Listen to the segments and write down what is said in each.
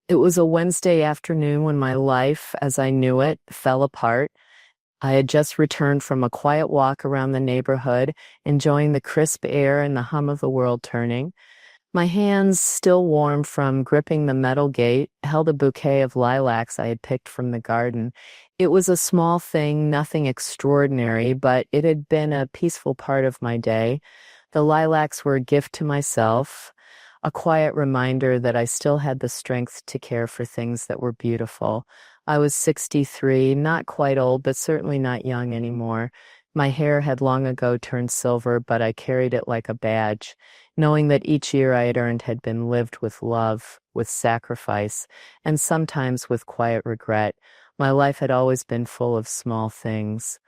It was a Wednesday afternoon when my life, as I knew it, fell apart. I had just returned from a quiet walk around the neighborhood, enjoying the crisp air and the hum of the world turning. My hands, still warm from gripping the metal gate, held a bouquet of lilacs I had picked from the garden. It was a small thing, nothing extraordinary, but it had been a peaceful part of my day. The lilacs were a gift to myself, a quiet reminder that I still had the strength to care for things that were beautiful. I was 63, not quite old, but certainly not young anymore. My hair had long ago turned silver, but I carried it like a badge, knowing that each year I had earned had been lived with love, with sacrifice, and sometimes with quiet regret. My life had always been full of small things.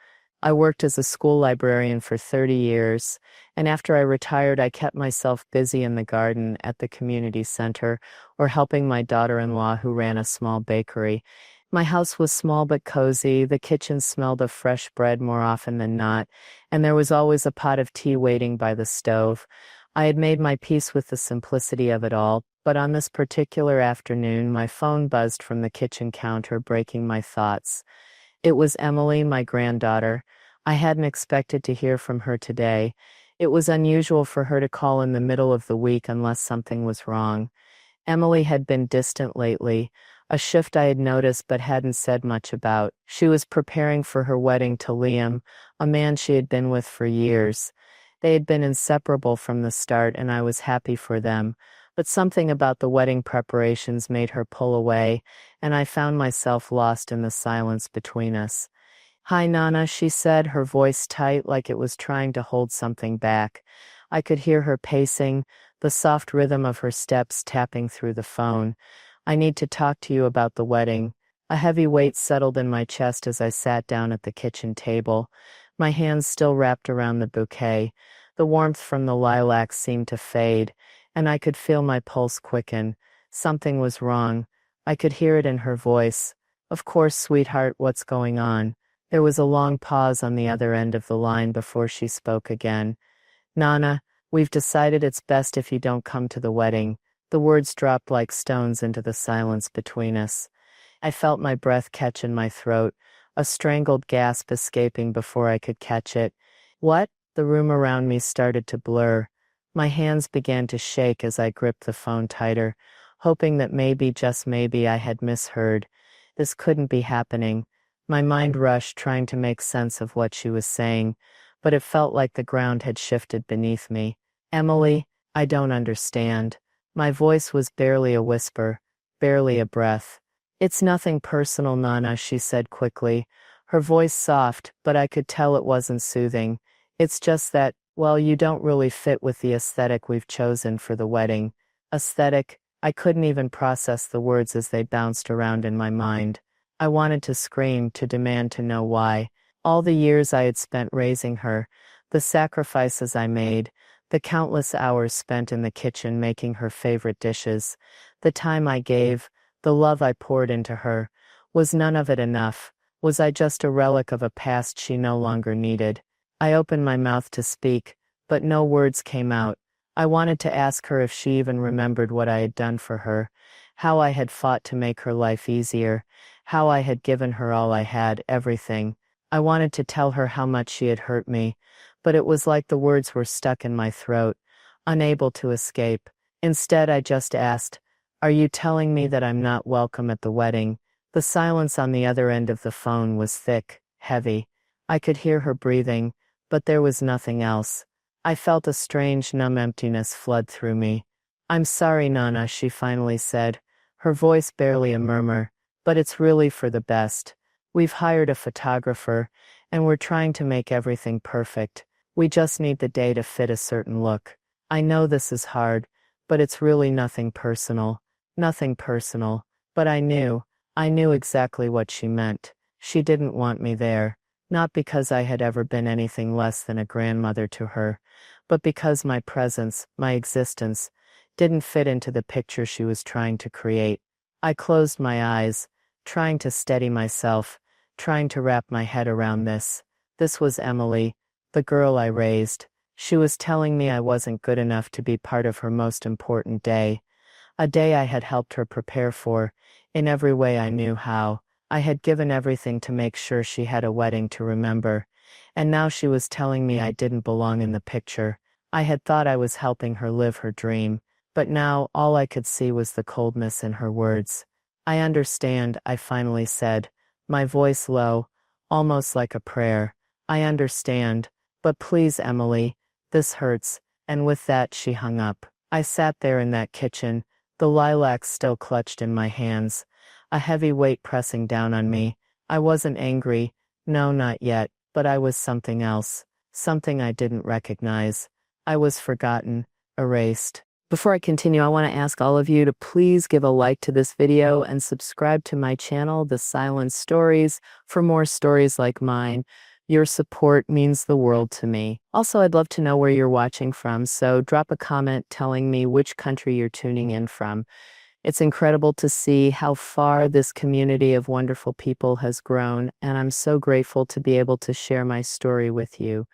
I worked as a school librarian for 30 years, and after I retired, I kept myself busy in the garden at the community center or helping my daughter-in-law who ran a small bakery. My house was small but cozy. The kitchen smelled of fresh bread more often than not, and there was always a pot of tea waiting by the stove. I had made my peace with the simplicity of it all, but on this particular afternoon, my phone buzzed from the kitchen counter, breaking my thoughts. It was Emily, my granddaughter. I hadn't expected to hear from her today. It was unusual for her to call in the middle of the week unless something was wrong. Emily had been distant lately, a shift I had noticed but hadn't said much about. She was preparing for her wedding to Liam, a man she had been with for years. They had been inseparable from the start, and I was happy for them. But something about the wedding preparations made her pull away, and I found myself lost in the silence between us. "Hi, Nana," she said, her voice tight like it was trying to hold something back. I could hear her pacing, the soft rhythm of her steps tapping through the phone. "I need to talk to you about the wedding." A heavy weight settled in my chest as I sat down at the kitchen table, my hands still wrapped around the bouquet. The warmth from the lilacs seemed to fade, and I could feel my pulse quicken. Something was wrong. I could hear it in her voice. "Of course, sweetheart, what's going on?" There was a long pause on the other end of the line before she spoke again. "Nana, we've decided it's best if you don't come to the wedding." The words dropped like stones into the silence between us. I felt my breath catch in my throat, a strangled gasp escaping before I could catch it. "What?" The room around me started to blur. My hands began to shake as I gripped the phone tighter, hoping that maybe, just maybe, I had misheard. This couldn't be happening. My mind rushed, trying to make sense of what she was saying, but it felt like the ground had shifted beneath me. "Emily, I don't understand." My voice was barely a whisper, barely a breath. "It's nothing personal, Nana," she said quickly, her voice soft, but I could tell it wasn't soothing. "It's just that, well, you don't really fit with the aesthetic we've chosen for the wedding." Aesthetic? I couldn't even process the words as they bounced around in my mind. I wanted to scream, to demand to know why. All the years I had spent raising her, the sacrifices I made, the countless hours spent in the kitchen making her favorite dishes, the time I gave, the love I poured into her. Was none of it enough? Was I just a relic of a past she no longer needed? I opened my mouth to speak, but no words came out. I wanted to ask her if she even remembered what I had done for her, how I had fought to make her life easier, how I had given her all I had, everything. I wanted to tell her how much she had hurt me, but it was like the words were stuck in my throat, unable to escape. Instead, I just asked, "Are you telling me that I'm not welcome at the wedding?" The silence on the other end of the phone was thick, heavy. I could hear her breathing, but there was nothing else. I felt a strange, numb emptiness flood through me. "I'm sorry, Nana," she finally said, her voice barely a murmur, "but it's really for the best. We've hired a photographer, and we're trying to make everything perfect. We just need the day to fit a certain look. I know this is hard, but it's really nothing personal. Nothing personal." But I knew exactly what she meant. She didn't want me there. Not because I had ever been anything less than a grandmother to her, but because my presence, my existence, didn't fit into the picture she was trying to create. I closed my eyes, trying to steady myself, trying to wrap my head around this. This was Emily, the girl I raised. She was telling me I wasn't good enough to be part of her most important day. A day I had helped her prepare for, in every way I knew how. I had given everything to make sure she had a wedding to remember. And now she was telling me I didn't belong in the picture. I had thought I was helping her live her dream, but now all I could see was the coldness in her words. I understand, I finally said, my voice low, almost like a prayer. I understand, but please, Emily, this hurts. And with that, she hung up. I sat there in that kitchen, the lilacs still clutched in my hands, a heavy weight pressing down on me. I wasn't angry, no, not yet, but I was something else, something I didn't recognize. I was forgotten, erased. Before I continue, I want to ask all of you to please give a like to this video and subscribe to my channel, The Silent Stories, for more stories like mine. Your support means the world to me. Also, I'd love to know where you're watching from, so drop a comment telling me which country you're tuning in from. It's incredible to see how far this community of wonderful people has grown, and I'm so grateful to be able to share my story with you.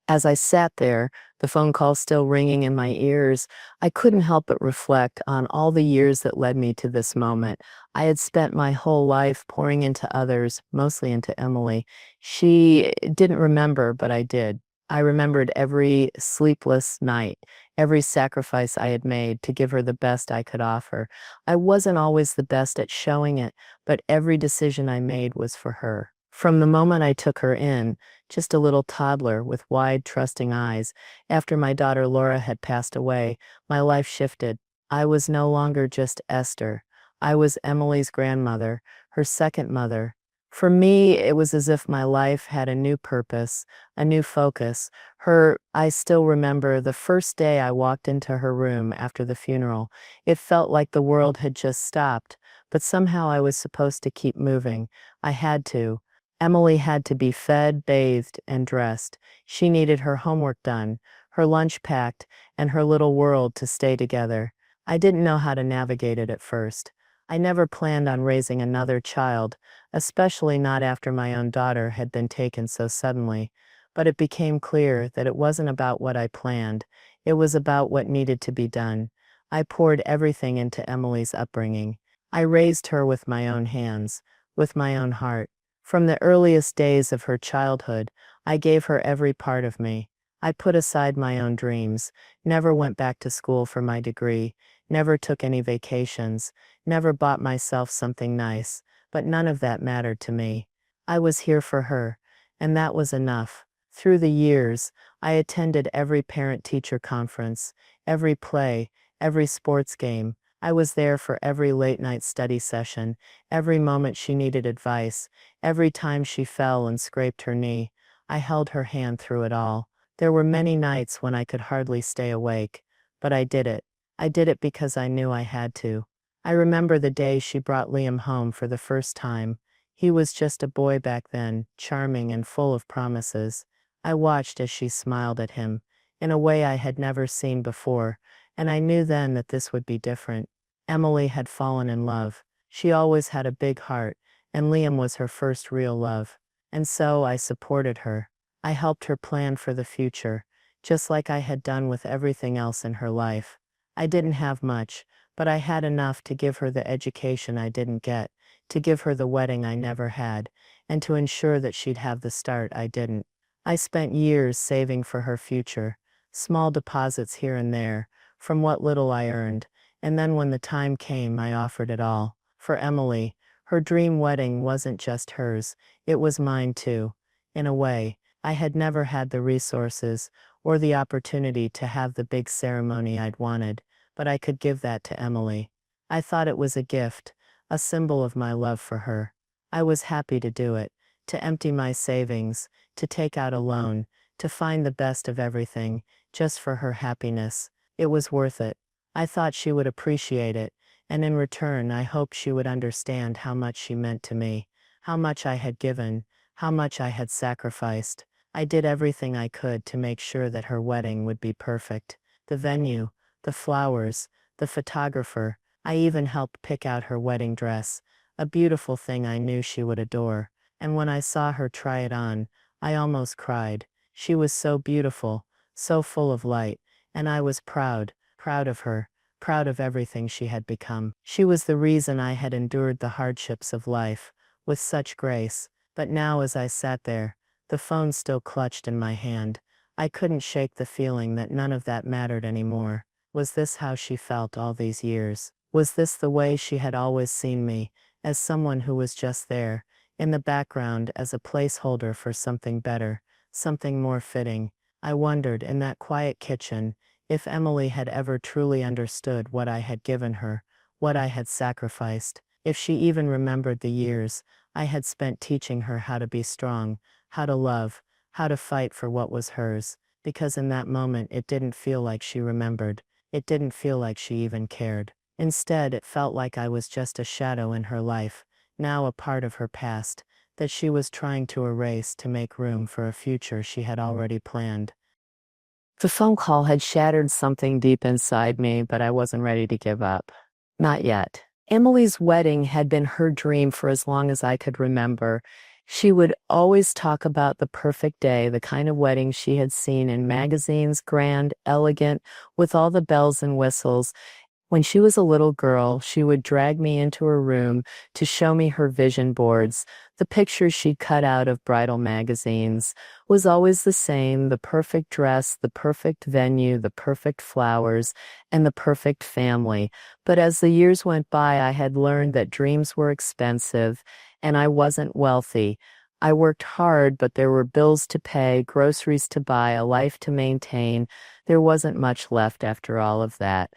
As I sat there, the phone call still ringing in my ears, I couldn't help but reflect on all the years that led me to this moment. I had spent my whole life pouring into others, mostly into Emily. She didn't remember, but I did. I remembered every sleepless night, every sacrifice I had made to give her the best I could offer. I wasn't always the best at showing it, but every decision I made was for her. From the moment I took her in, just a little toddler with wide, trusting eyes, after my daughter Laura had passed away, my life shifted. I was no longer just Esther. I was Emily's grandmother, her second mother. For me, it was as if my life had a new purpose, a new focus. I still remember the first day I walked into her room after the funeral. It felt like the world had just stopped, but somehow I was supposed to keep moving. I had to. Emily had to be fed, bathed, and dressed. She needed her homework done, her lunch packed, and her little world to stay together. I didn't know how to navigate it at first. I never planned on raising another child, especially not after my own daughter had been taken so suddenly. But it became clear that it wasn't about what I planned. It was about what needed to be done. I poured everything into Emily's upbringing. I raised her with my own hands, with my own heart. From the earliest days of her childhood, I gave her every part of me. I put aside my own dreams, never went back to school for my degree, never took any vacations, never bought myself something nice, but none of that mattered to me. I was here for her, and that was enough. Through the years, I attended every parent-teacher conference, every play, every sports game. I was there for every late-night study session, every moment she needed advice, every time she fell and scraped her knee. I held her hand through it all. There were many nights when I could hardly stay awake, but I did it. I did it because I knew I had to. I remember the day she brought Liam home for the first time. He was just a boy back then, charming and full of promises. I watched as she smiled at him, in a way I had never seen before, and I knew then that this would be different. Emily had fallen in love. She always had a big heart, and Liam was her first real love. And so I supported her. I helped her plan for the future, just like I had done with everything else in her life. I didn't have much, but I had enough to give her the education I didn't get, to give her the wedding I never had, and to ensure that she'd have the start I didn't. I spent years saving for her future, small deposits here and there, from what little I earned, and then when the time came, I offered it all. For Emily, her dream wedding wasn't just hers, it was mine too. In a way, I had never had the resources or the opportunity to have the big ceremony I'd wanted, but I could give that to Emily. I thought it was a gift, a symbol of my love for her. I was happy to do it, to empty my savings, to take out a loan, to find the best of everything, just for her happiness. It was worth it. I thought she would appreciate it, and in return I hoped she would understand how much she meant to me, how much I had given, how much I had sacrificed. I did everything I could to make sure that her wedding would be perfect. The venue, the flowers, the photographer, I even helped pick out her wedding dress, a beautiful thing I knew she would adore. And when I saw her try it on, I almost cried. She was so beautiful, so full of light, and I was proud of her, proud of everything she had become. She was the reason I had endured the hardships of life with such grace. But now, as I sat there, the phone still clutched in my hand, I couldn't shake the feeling that none of that mattered anymore. Was this how she felt all these years? Was this the way she had always seen me, as someone who was just there, in the background as a placeholder for something better, something more fitting? I wondered, in that quiet kitchen, if Emily had ever truly understood what I had given her, what I had sacrificed, if she even remembered the years I had spent teaching her how to be strong, how to love, how to fight for what was hers, because in that moment it didn't feel like she remembered. It didn't feel like she even cared. Instead, it felt like I was just a shadow in her life, now a part of her past, that she was trying to erase to make room for a future she had already planned. The phone call had shattered something deep inside me, but I wasn't ready to give up. Not yet. Emily's wedding had been her dream for as long as I could remember. She would always talk about the perfect day, the kind of wedding she had seen in magazines, grand, elegant, with all the bells and whistles. When she was a little girl, she would drag me into her room to show me her vision boards. The pictures she'd cut out of bridal magazines was always the same: the perfect dress, the perfect venue, the perfect flowers, and the perfect family. But as the years went by, I had learned that dreams were expensive, and I wasn't wealthy. I worked hard, but there were bills to pay, groceries to buy, a life to maintain. There wasn't much left after all of that.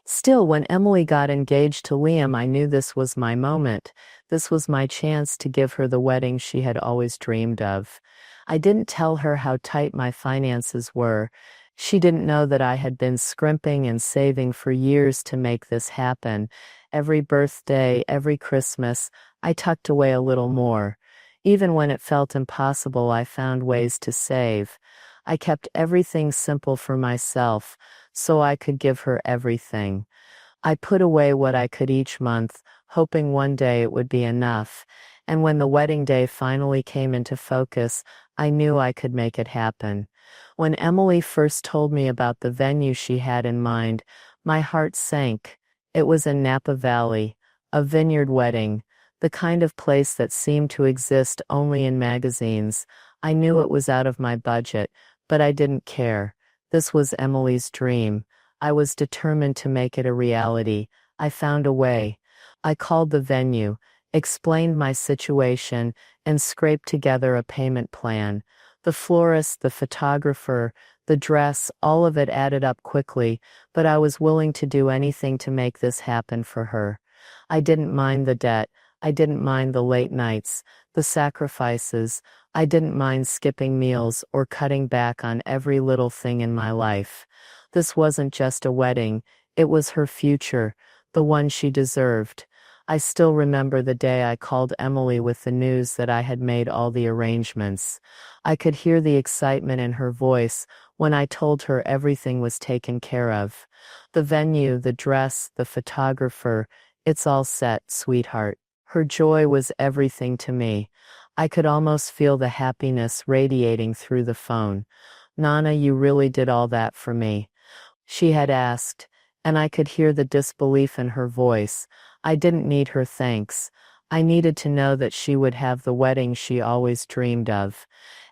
Still, when Emily got engaged to Liam, I knew this was my moment. This was my chance to give her the wedding she had always dreamed of. I didn't tell her how tight my finances were. She didn't know that I had been scrimping and saving for years to make this happen. Every birthday, every Christmas, I tucked away a little more. Even when it felt impossible, I found ways to save. I kept everything simple for myself, so I could give her everything. I put away what I could each month, hoping one day it would be enough. And when the wedding day finally came into focus, I knew I could make it happen. When Emily first told me about the venue she had in mind, my heart sank. It was in Napa Valley, a vineyard wedding, the kind of place that seemed to exist only in magazines. I knew it was out of my budget, but I didn't care. This was Emily's dream. I was determined to make it a reality. I found a way. I called the venue, explained my situation, and scraped together a payment plan. The florist, the photographer, the dress, all of it added up quickly, but I was willing to do anything to make this happen for her. I didn't mind the debt. I didn't mind the late nights, the sacrifices. I didn't mind skipping meals or cutting back on every little thing in my life. This wasn't just a wedding, it was her future, the one she deserved. I still remember the day I called Emily with the news that I had made all the arrangements. I could hear the excitement in her voice when I told her everything was taken care of. The venue, the dress, the photographer, it's all set, sweetheart. Her joy was everything to me. I could almost feel the happiness radiating through the phone. "Nana, you really did all that for me?" she had asked, and I could hear the disbelief in her voice. I didn't need her thanks. I needed to know that she would have the wedding she always dreamed of.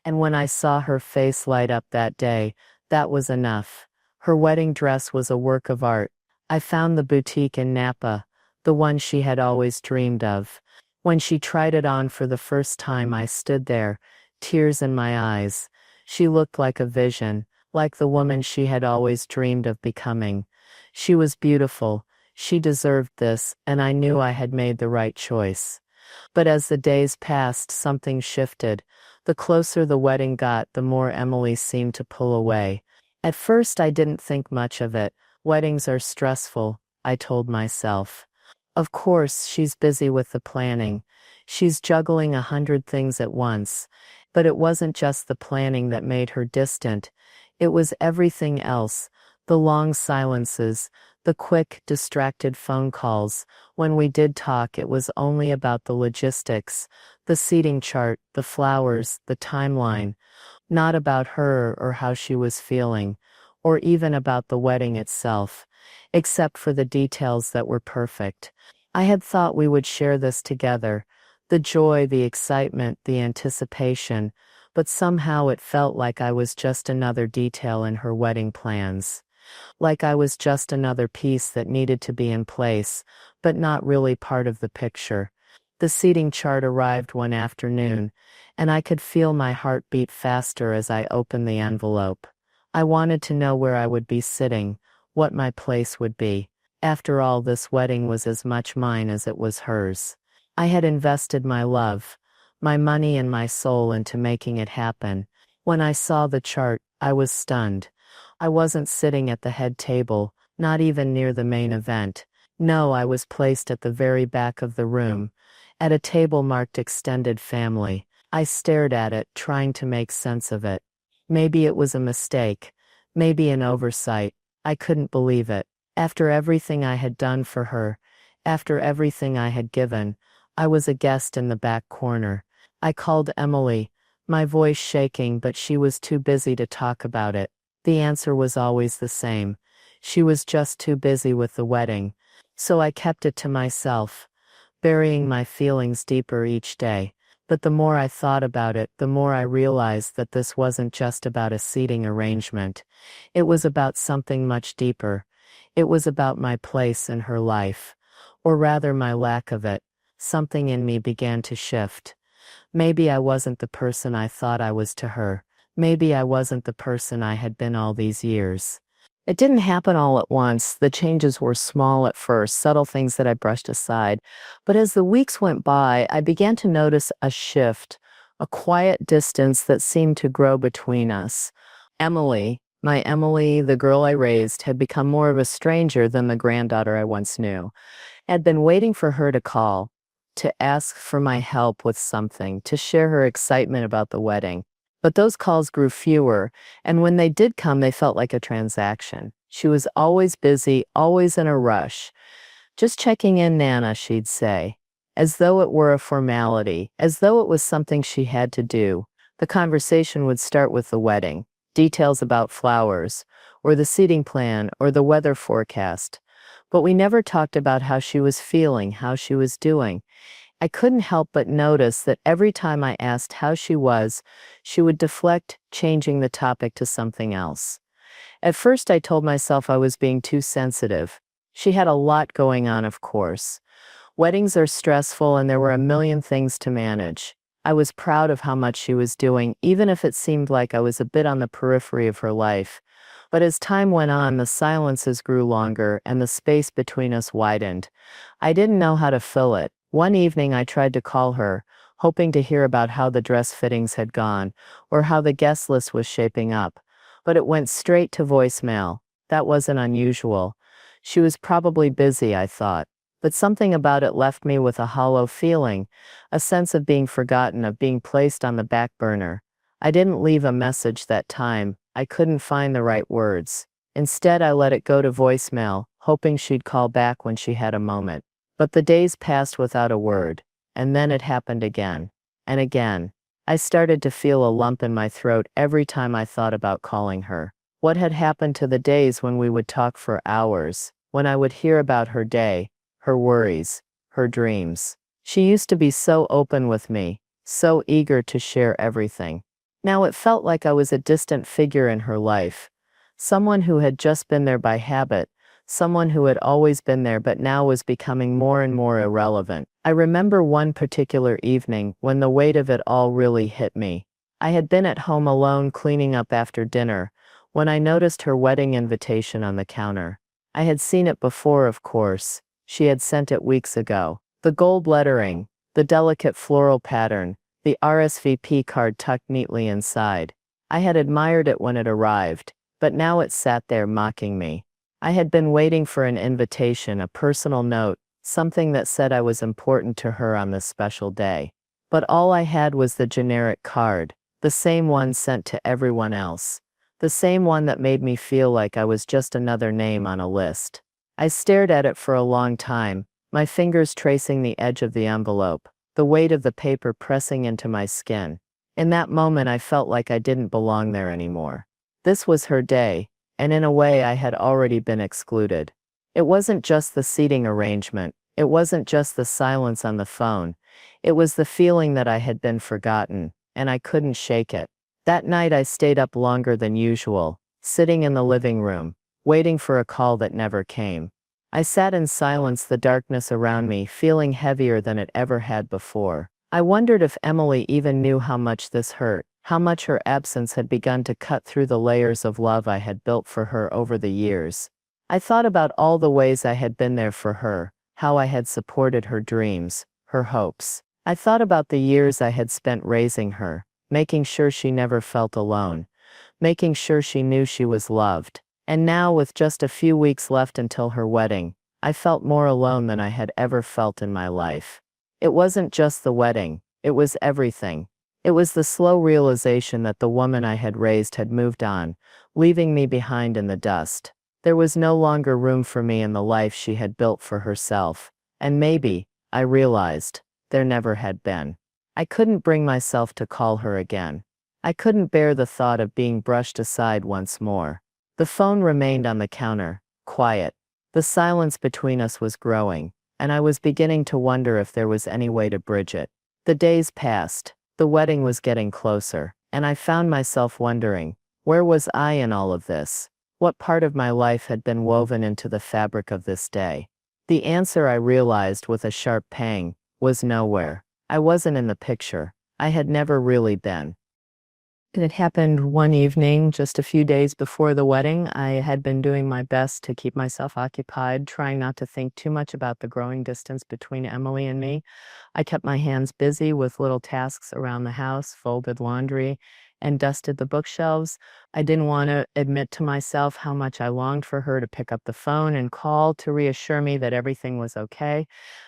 And when I saw her face light up that day, that was enough. Her wedding dress was a work of art. I found the boutique in Napa, the one she had always dreamed of. When she tried it on for the first time, I stood there, tears in my eyes. She looked like a vision, like the woman she had always dreamed of becoming. She was beautiful. She deserved this, and I knew I had made the right choice. But as the days passed, something shifted. The closer the wedding got, the more Emily seemed to pull away. At first, I didn't think much of it. Weddings are stressful, I told myself. Of course, she's busy with the planning. She's juggling 100 things at once. But it wasn't just the planning that made her distant. It was everything else. The long silences, the quick, distracted phone calls. When we did talk, it was only about the logistics, the seating chart, the flowers, the timeline. Not about her or how she was feeling, or even about the wedding itself. except for the details that were perfect. I had thought we would share this together, the joy, the excitement, the anticipation, but somehow it felt like I was just another detail in her wedding plans. Like I was just another piece that needed to be in place, but not really part of the picture. The seating chart arrived one afternoon, and I could feel my heart beat faster as I opened the envelope. I wanted to know where I would be sitting, what my place would be. After all, this wedding was as much mine as it was hers. I had invested my love, my money and my soul into making it happen. When I saw the chart, I was stunned. I wasn't sitting at the head table, not even near the main event. No, I was placed at the very back of the room, at a table marked extended family. I stared at it, trying to make sense of it. Maybe it was a mistake, maybe an oversight. I couldn't believe it. After everything I had done for her, after everything I had given, I was a guest in the back corner. I called Emily, my voice shaking, but she was too busy to talk about it. The answer was always the same. She was just too busy with the wedding. So I kept it to myself, burying my feelings deeper each day. But the more I thought about it, the more I realized that this wasn't just about a seating arrangement. It was about something much deeper. It was about my place in her life. Or rather, my lack of it. Something in me began to shift. Maybe I wasn't the person I thought I was to her. Maybe I wasn't the person I had been all these years. It didn't happen all at once. The changes were small at first, subtle things that I brushed aside. But as the weeks went by, I began to notice a shift, a quiet distance that seemed to grow between us. My Emily, the girl I raised, had become more of a stranger than the granddaughter I once knew. I had been waiting for her to call, to ask for my help with something, to share her excitement about the wedding. But those calls grew fewer, and when they did come, they felt like a transaction. She was always busy, always in a rush. "Just checking in, Nana," she'd say, as though it were a formality, as though it was something she had to do. The conversation would start with the wedding, details about flowers, or the seating plan, or the weather forecast. But we never talked about how she was feeling, how she was doing. I couldn't help but notice that every time I asked how she was, she would deflect, changing the topic to something else. At first I told myself I was being too sensitive. She had a lot going on, of course. Weddings are stressful and there were a million things to manage. I was proud of how much she was doing, even if it seemed like I was a bit on the periphery of her life. But as time went on, the silences grew longer and the space between us widened. I didn't know how to fill it. One evening I tried to call her, hoping to hear about how the dress fittings had gone, or how the guest list was shaping up. But it went straight to voicemail. That wasn't unusual. She was probably busy, I thought. But something about it left me with a hollow feeling, a sense of being forgotten, of being placed on the back burner. I didn't leave a message that time. I couldn't find the right words. Instead, I let it go to voicemail, hoping she'd call back when she had a moment. But the days passed without a word, and then it happened again. And again. I started to feel a lump in my throat every time I thought about calling her. What had happened to the days when we would talk for hours, when I would hear about her day, her worries, her dreams? She used to be so open with me, so eager to share everything. Now it felt like I was a distant figure in her life, someone who had just been there by habit, someone who had always been there but now was becoming more and more irrelevant. I remember one particular evening when the weight of it all really hit me. I had been at home alone cleaning up after dinner when I noticed her wedding invitation on the counter. I had seen it before, of course. She had sent it weeks ago. The gold lettering, the delicate floral pattern, the RSVP card tucked neatly inside. I had admired it when it arrived, but now it sat there mocking me. I had been waiting for an invitation, a personal note, something that said I was important to her on this special day. But all I had was the generic card, the same one sent to everyone else, the same one that made me feel like I was just another name on a list. I stared at it for a long time, my fingers tracing the edge of the envelope, the weight of the paper pressing into my skin. In that moment I felt like I didn't belong there anymore. This was her day, and in a way I had already been excluded. It wasn't just the seating arrangement, it wasn't just the silence on the phone, it was the feeling that I had been forgotten, and I couldn't shake it. That night I stayed up longer than usual, sitting in the living room, waiting for a call that never came. I sat in silence, the darkness around me feeling heavier than it ever had before. I wondered if Emily even knew how much this hurt, how much her absence had begun to cut through the layers of love I had built for her over the years. I thought about all the ways I had been there for her, how I had supported her dreams, her hopes. I thought about the years I had spent raising her, making sure she never felt alone, making sure she knew she was loved. And now, with just a few weeks left until her wedding, I felt more alone than I had ever felt in my life. It wasn't just the wedding, it was everything. It was the slow realization that the woman I had raised had moved on, leaving me behind in the dust. There was no longer room for me in the life she had built for herself, and maybe, I realized, there never had been. I couldn't bring myself to call her again. I couldn't bear the thought of being brushed aside once more. The phone remained on the counter, quiet. The silence between us was growing, and I was beginning to wonder if there was any way to bridge it. The days passed, the wedding was getting closer, and I found myself wondering, where was I in all of this? What part of my life had been woven into the fabric of this day? The answer, I realized with a sharp pang, was nowhere. I wasn't in the picture. I had never really been. It happened one evening, just a few days before the wedding. I had been doing my best to keep myself occupied, trying not to think too much about the growing distance between Emily and me. I kept my hands busy with little tasks around the house, folded laundry, and dusted the bookshelves. I didn't want to admit to myself how much I longed for her to pick up the phone and call to reassure me that everything was okay.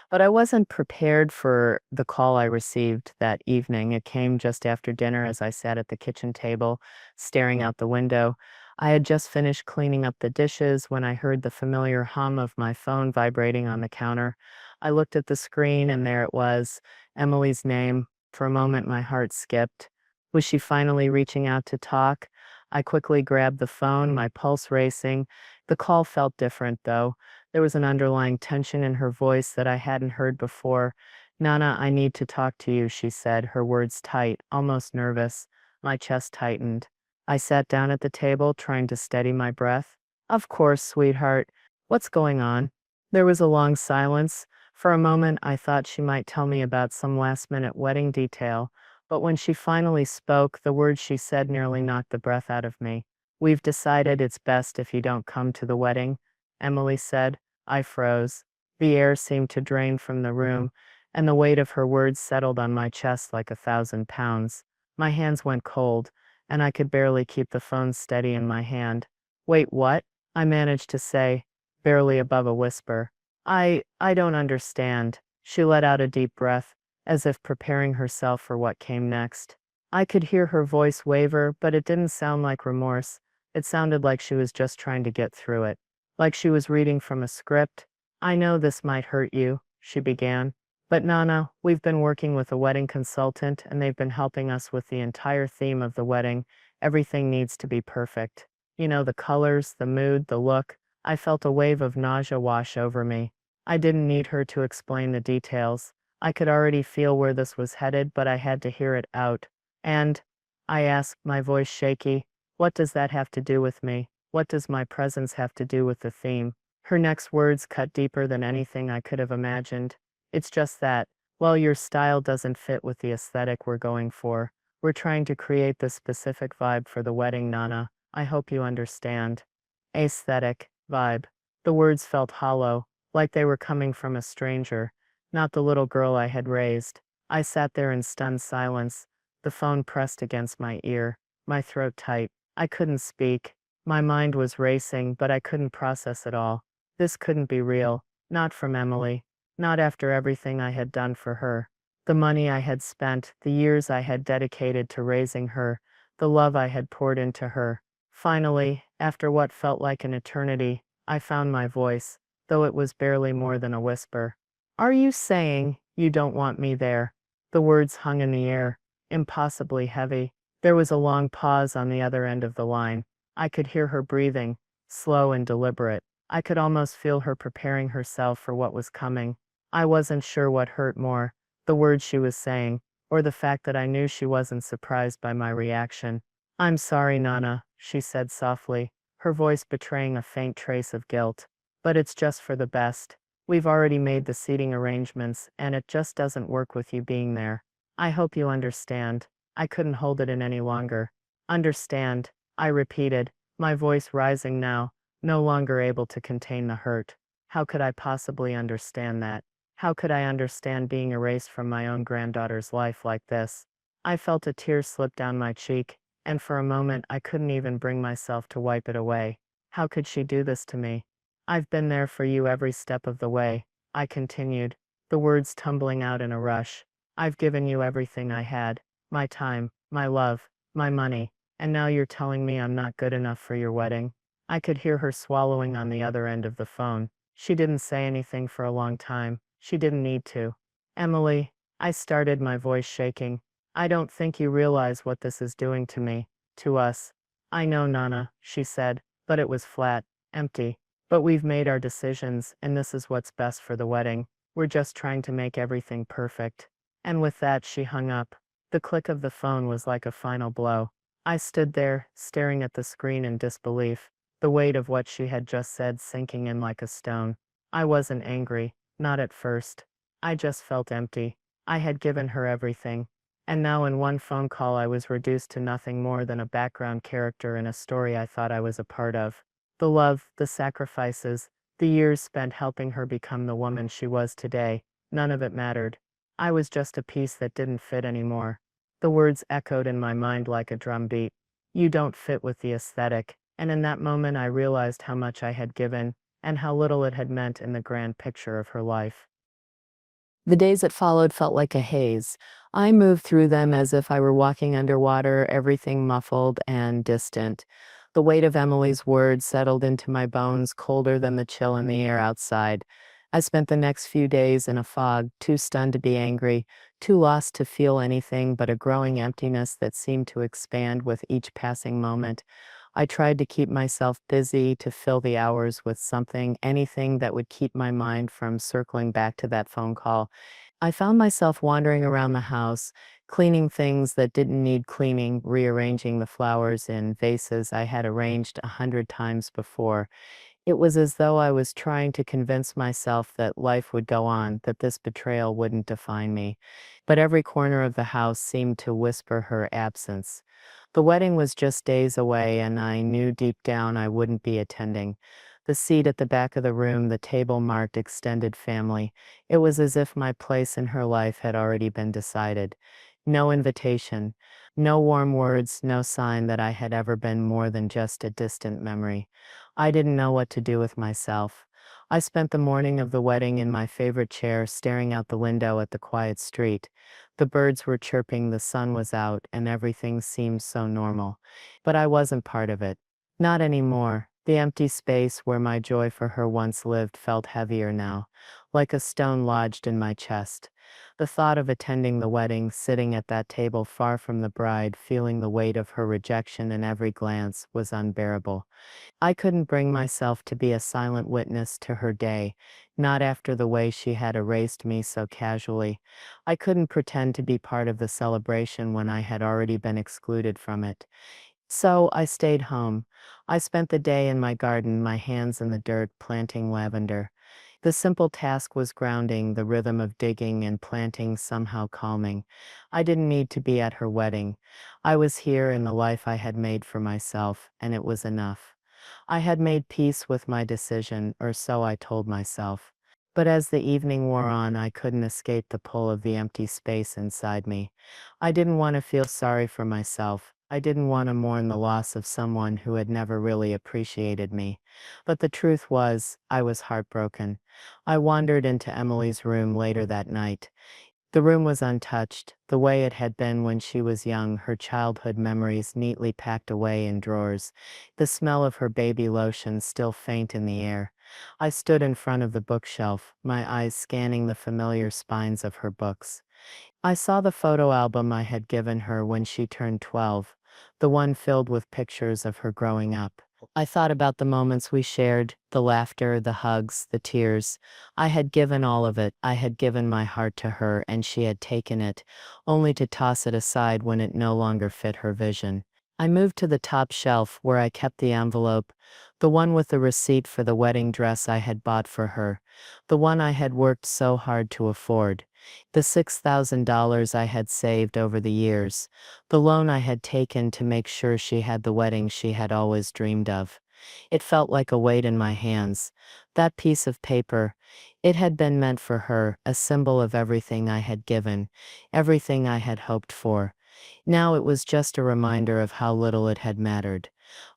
But I wasn't prepared for the call I received that evening. It came just after dinner as I sat at the kitchen table, staring out the window. I had just finished cleaning up the dishes when I heard the familiar hum of my phone vibrating on the counter. I looked at the screen and there it was, Emily's name. For a moment, my heart skipped. Was she finally reaching out to talk? I quickly grabbed the phone, my pulse racing. The call felt different, though. There was an underlying tension in her voice that I hadn't heard before. "Nana, I need to talk to you," she said, her words tight, almost nervous. My chest tightened. I sat down at the table, trying to steady my breath. "Of course, sweetheart. What's going on?" There was a long silence. For a moment, I thought she might tell me about some last-minute wedding detail, but when she finally spoke, the words she said nearly knocked the breath out of me. "We've decided it's best if you don't come to the wedding," Emily said. I froze. The air seemed to drain from the room, and the weight of her words settled on my chest like 1,000 pounds. My hands went cold, and I could barely keep the phone steady in my hand. "Wait, what?" I managed to say, barely above a whisper. I don't understand." She let out a deep breath, as if preparing herself for what came next. I could hear her voice waver, but it didn't sound like remorse. It sounded like she was just trying to get through it. Like she was reading from a script. "I know this might hurt you," she began. "But Nana, we've been working with a wedding consultant and they've been helping us with the entire theme of the wedding. Everything needs to be perfect. You know, the colors, the mood, the look." I felt a wave of nausea wash over me. I didn't need her to explain the details. I could already feel where this was headed, but I had to hear it out. "And," I asked, my voice shaky, "what does that have to do with me? What does my presence have to do with the theme?" Her next words cut deeper than anything I could have imagined. "It's just that, well, your style doesn't fit with the aesthetic we're going for. We're trying to create this specific vibe for the wedding, Nana. I hope you understand." Aesthetic, vibe. The words felt hollow, like they were coming from a stranger, not the little girl I had raised. I sat there in stunned silence, the phone pressed against my ear, my throat tight. I couldn't speak. My mind was racing, but I couldn't process it all. This couldn't be real. Not from Emily. Not after everything I had done for her. The money I had spent, the years I had dedicated to raising her, the love I had poured into her. Finally, after what felt like an eternity, I found my voice, though it was barely more than a whisper. "Are you saying you don't want me there?" The words hung in the air, impossibly heavy. There was a long pause on the other end of the line. I could hear her breathing, slow and deliberate. I could almost feel her preparing herself for what was coming. I wasn't sure what hurt more, the words she was saying, or the fact that I knew she wasn't surprised by my reaction. "I'm sorry, Nana," she said softly, her voice betraying a faint trace of guilt. "But it's just for the best. We've already made the seating arrangements, and it just doesn't work with you being there. I hope you understand." I couldn't hold it in any longer. "Understand," I repeated, my voice rising now, no longer able to contain the hurt. How could I possibly understand that? How could I understand being erased from my own granddaughter's life like this? I felt a tear slip down my cheek, and for a moment I couldn't even bring myself to wipe it away. How could she do this to me? "I've been there for you every step of the way," I continued, the words tumbling out in a rush. "I've given you everything I had, my time, my love, my money, and now you're telling me I'm not good enough for your wedding?" I could hear her swallowing on the other end of the phone. She didn't say anything for a long time. She didn't need to. "Emily," I started, my voice shaking. "I don't think you realize what this is doing to me, to us." "I know, Nana," she said, but it was flat, empty. "But we've made our decisions, and this is what's best for the wedding. We're just trying to make everything perfect." And with that, she hung up. The click of the phone was like a final blow. I stood there, staring at the screen in disbelief, the weight of what she had just said sinking in like a stone. I wasn't angry, not at first. I just felt empty. I had given her everything. And now in one phone call I was reduced to nothing more than a background character in a story I thought I was a part of. The love, the sacrifices, the years spent helping her become the woman she was today, none of it mattered. I was just a piece that didn't fit anymore. The words echoed in my mind like a drum beat. "You don't fit with the aesthetic." And in that moment I realized how much I had given, and how little it had meant in the grand picture of her life. The days that followed felt like a haze. I moved through them as if I were walking underwater, everything muffled and distant. The weight of Emily's words settled into my bones, colder than the chill in the air outside. I spent the next few days in a fog, too stunned to be angry, too lost to feel anything but a growing emptiness that seemed to expand with each passing moment. I tried to keep myself busy, to fill the hours with something, anything that would keep my mind from circling back to that phone call. I found myself wandering around the house, cleaning things that didn't need cleaning, rearranging the flowers in vases I had arranged 100 times before. It was as though I was trying to convince myself that life would go on, that this betrayal wouldn't define me. But every corner of the house seemed to whisper her absence. The wedding was just days away, and I knew deep down I wouldn't be attending. The seat at the back of the room, the table marked extended family. It was as if my place in her life had already been decided. No invitation, no warm words, no sign that I had ever been more than just a distant memory. I didn't know what to do with myself. I spent the morning of the wedding in my favorite chair, staring out the window at the quiet street. The birds were chirping, the sun was out, and everything seemed so normal. But I wasn't part of it. Not anymore. The empty space where my joy for her once lived felt heavier now, like a stone lodged in my chest. The thought of attending the wedding, sitting at that table far from the bride, feeling the weight of her rejection in every glance, was unbearable. I couldn't bring myself to be a silent witness to her day, not after the way she had erased me so casually. I couldn't pretend to be part of the celebration when I had already been excluded from it. So I stayed home. I spent the day in my garden, my hands in the dirt, planting lavender. The simple task was grounding, the rhythm of digging and planting somehow calming. I didn't need to be at her wedding. I was here in the life I had made for myself, and it was enough. I had made peace with my decision, or so I told myself. But as the evening wore on, I couldn't escape the pull of the empty space inside me. I didn't want to feel sorry for myself. I didn't want to mourn the loss of someone who had never really appreciated me. But the truth was, I was heartbroken. I wandered into Emily's room later that night. The room was untouched, the way it had been when she was young, her childhood memories neatly packed away in drawers, the smell of her baby lotion still faint in the air. I stood in front of the bookshelf, my eyes scanning the familiar spines of her books. I saw the photo album I had given her when she turned 12, the one filled with pictures of her growing up. I thought about the moments we shared, the laughter, the hugs, the tears. I had given all of it. I had given my heart to her, and she had taken it, only to toss it aside when it no longer fit her vision. I moved to the top shelf where I kept the envelope, the one with the receipt for the wedding dress I had bought for her, the one I had worked so hard to afford, the $6,000 I had saved over the years, the loan I had taken to make sure she had the wedding she had always dreamed of. It felt like a weight in my hands. That piece of paper, it had been meant for her, a symbol of everything I had given, everything I had hoped for. Now it was just a reminder of how little it had mattered.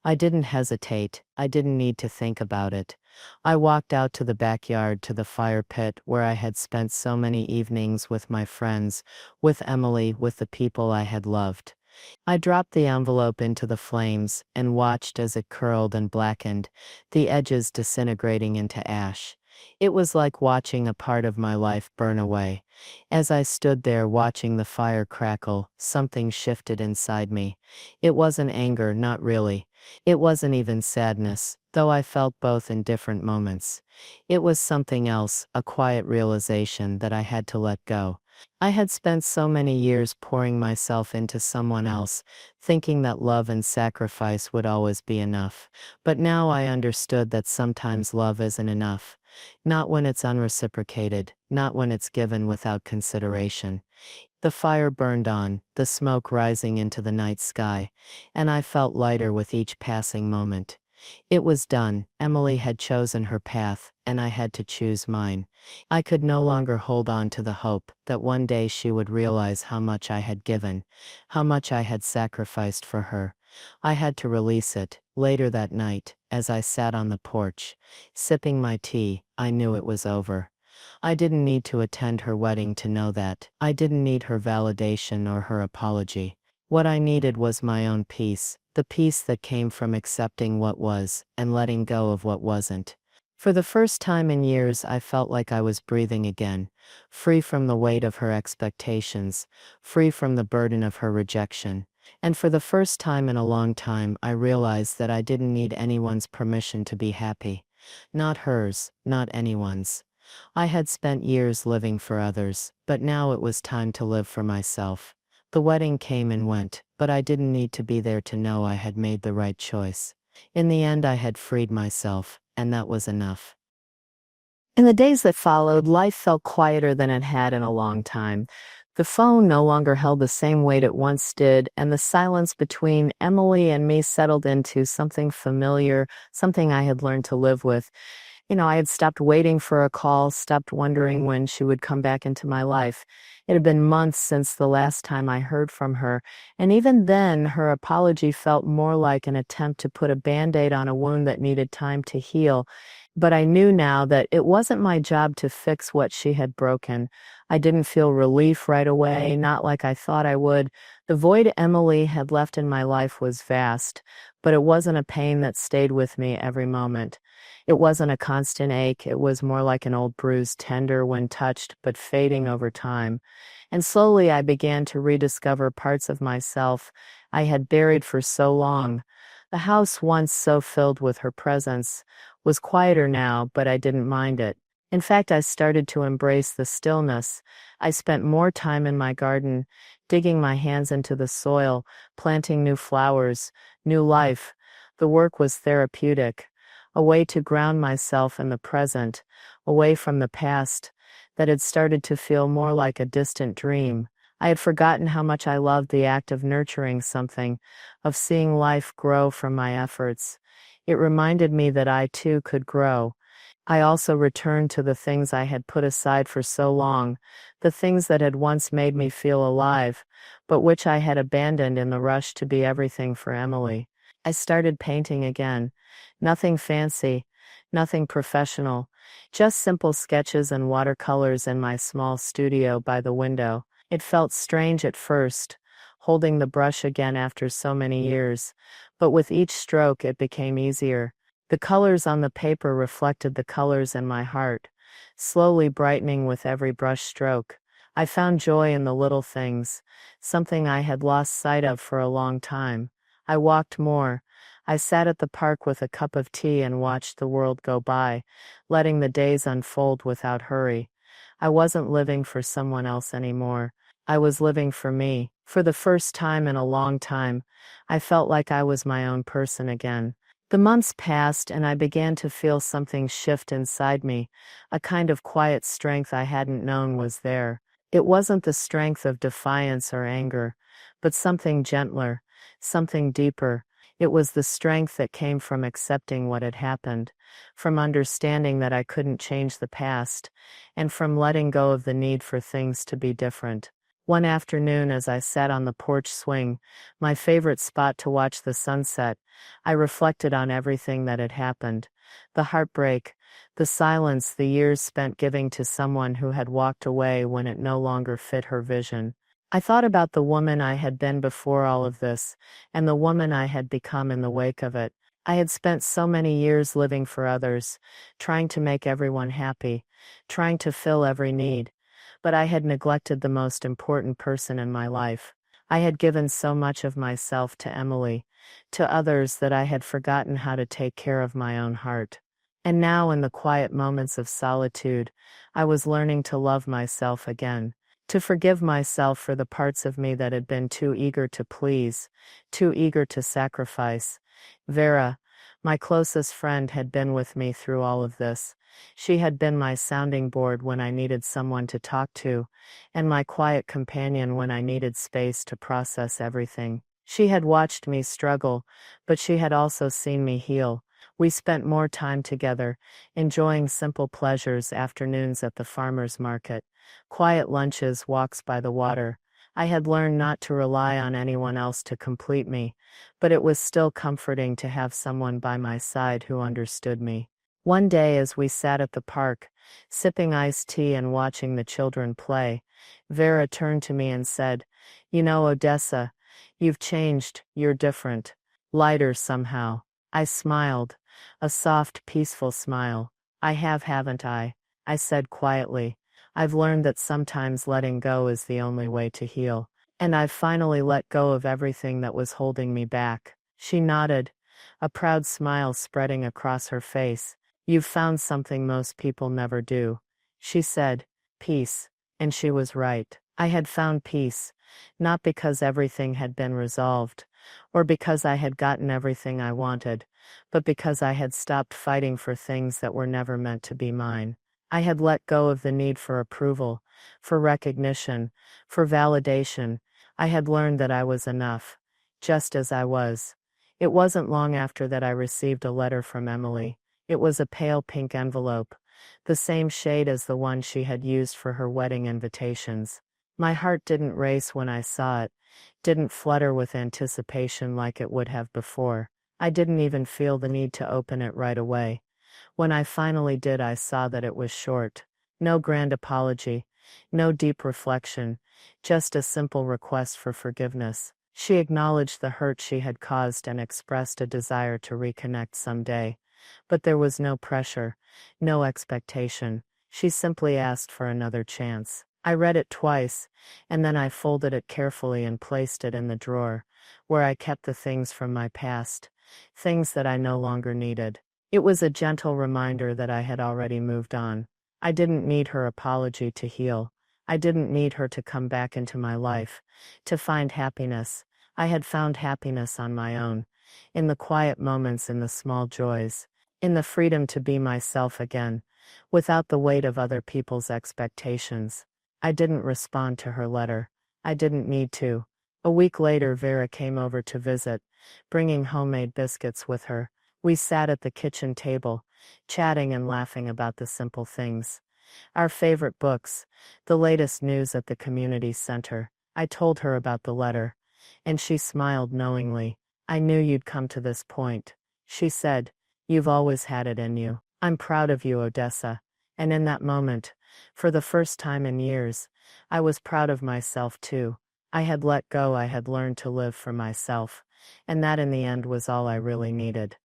I didn't hesitate. I didn't need to think about it. I walked out to the backyard to the fire pit where I had spent so many evenings with my friends, with Emily, with the people I had loved. I dropped the envelope into the flames and watched as it curled and blackened, the edges disintegrating into ash. It was like watching a part of my life burn away. As I stood there watching the fire crackle, something shifted inside me. It wasn't anger, not really. It wasn't even sadness, though I felt both in different moments. It was something else, a quiet realization that I had to let go. I had spent so many years pouring myself into someone else, thinking that love and sacrifice would always be enough. But now I understood that sometimes love isn't enough. Not when it's unreciprocated, not when it's given without consideration. The fire burned on, the smoke rising into the night sky, and I felt lighter with each passing moment. It was done. Emily had chosen her path, and I had to choose mine. I could no longer hold on to the hope that one day she would realize how much I had given, how much I had sacrificed for her. I had to release it. Later that night, as I sat on the porch, sipping my tea, I knew it was over. I didn't need to attend her wedding to know that. I didn't need her validation or her apology. What I needed was my own peace, the peace that came from accepting what was and letting go of what wasn't. For the first time in years, I felt like I was breathing again, free from the weight of her expectations, free from the burden of her rejection. And for the first time in a long time, I realized that I didn't need anyone's permission to be happy. Not hers, not anyone's. I had spent years living for others, but now it was time to live for myself. The wedding came and went, but I didn't need to be there to know I had made the right choice. In the end, I had freed myself, and that was enough. In the days that followed, life felt quieter than it had in a long time. The phone no longer held the same weight it once did, and the silence between Emily and me settled into something familiar, something I had learned to live with. I had stopped waiting for a call, stopped wondering when she would come back into my life. It had been months since the last time I heard from her, and even then, her apology felt more like an attempt to put a band-aid on a wound that needed time to heal. But I knew now that it wasn't my job to fix what she had broken. I didn't feel relief right away, not like I thought I would. The void Emily had left in my life was vast, but it wasn't a pain that stayed with me every moment. It wasn't a constant ache, it was more like an old bruise, tender when touched, but fading over time. And slowly I began to rediscover parts of myself I had buried for so long. The house, once so filled with her presence, was quieter now, but I didn't mind it. In fact, I started to embrace the stillness. I spent more time in my garden, digging my hands into the soil, planting new flowers, new life. The work was therapeutic, a way to ground myself in the present, away from the past that had started to feel more like a distant dream. I had forgotten how much I loved the act of nurturing something, of seeing life grow from my efforts. It reminded me that I too could grow. I also returned to the things I had put aside for so long, the things that had once made me feel alive, but which I had abandoned in the rush to be everything for Emily. I started painting again. Nothing fancy, nothing professional, just simple sketches and watercolors in my small studio by the window. It felt strange at first, holding the brush again after so many years, but with each stroke it became easier. The colors on the paper reflected the colors in my heart, slowly brightening with every brush stroke. I found joy in the little things, something I had lost sight of for a long time. I walked more. I sat at the park with a cup of tea and watched the world go by, letting the days unfold without hurry. I wasn't living for someone else anymore. I was living for me. For the first time in a long time, I felt like I was my own person again. The months passed and I began to feel something shift inside me, a kind of quiet strength I hadn't known was there. It wasn't the strength of defiance or anger, but something gentler, something deeper. It was the strength that came from accepting what had happened, from understanding that I couldn't change the past, and from letting go of the need for things to be different. One afternoon, as I sat on the porch swing, my favorite spot to watch the sunset, I reflected on everything that had happened. The heartbreak, the silence, the years spent giving to someone who had walked away when it no longer fit her vision. I thought about the woman I had been before all of this, and the woman I had become in the wake of it. I had spent so many years living for others, trying to make everyone happy, trying to fill every need. But I had neglected the most important person in my life. I had given so much of myself to Emily, to others, that I had forgotten how to take care of my own heart. And now, in the quiet moments of solitude, I was learning to love myself again, to forgive myself for the parts of me that had been too eager to please, too eager to sacrifice. Vera, my closest friend, had been with me through all of this. She had been my sounding board when I needed someone to talk to, and my quiet companion when I needed space to process everything. She had watched me struggle, but she had also seen me heal. We spent more time together, enjoying simple pleasures, afternoons at the farmer's market, quiet lunches, walks by the water. I had learned not to rely on anyone else to complete me, but it was still comforting to have someone by my side who understood me. One day, as we sat at the park, sipping iced tea and watching the children play, Vera turned to me and said, "You know, Odessa, you've changed, you're different. Lighter somehow." I smiled, a soft, peaceful smile. "I have, haven't I?" I said quietly. "I've learned that sometimes letting go is the only way to heal. And I've finally let go of everything that was holding me back." She nodded, a proud smile spreading across her face. "You've found something most people never do," she said. "Peace." And she was right. I had found peace, not because everything had been resolved, or because I had gotten everything I wanted, but because I had stopped fighting for things that were never meant to be mine. I had let go of the need for approval, for recognition, for validation. I had learned that I was enough, just as I was. It wasn't long after that I received a letter from Emily. It was a pale pink envelope, the same shade as the one she had used for her wedding invitations. My heart didn't race when I saw it, didn't flutter with anticipation like it would have before. I didn't even feel the need to open it right away. When I finally did, I saw that it was short. No grand apology, no deep reflection, just a simple request for forgiveness. She acknowledged the hurt she had caused and expressed a desire to reconnect someday. But there was no pressure, no expectation. She simply asked for another chance. I read it twice, and then I folded it carefully and placed it in the drawer, where I kept the things from my past, things that I no longer needed. It was a gentle reminder that I had already moved on. I didn't need her apology to heal. I didn't need her to come back into my life, to find happiness. I had found happiness on my own, in the quiet moments, in the small joys, in the freedom to be myself again, without the weight of other people's expectations. I didn't respond to her letter. I didn't need to. A week later, Vera came over to visit, bringing homemade biscuits with her. We sat at the kitchen table, chatting and laughing about the simple things. Our favorite books, the latest news at the community center. I told her about the letter, and she smiled knowingly. "I knew you'd come to this point," she said. "You've always had it in you. I'm proud of you, Odessa." And in that moment, for the first time in years, I was proud of myself too. I had let go, I had learned to live for myself, and that in the end was all I really needed.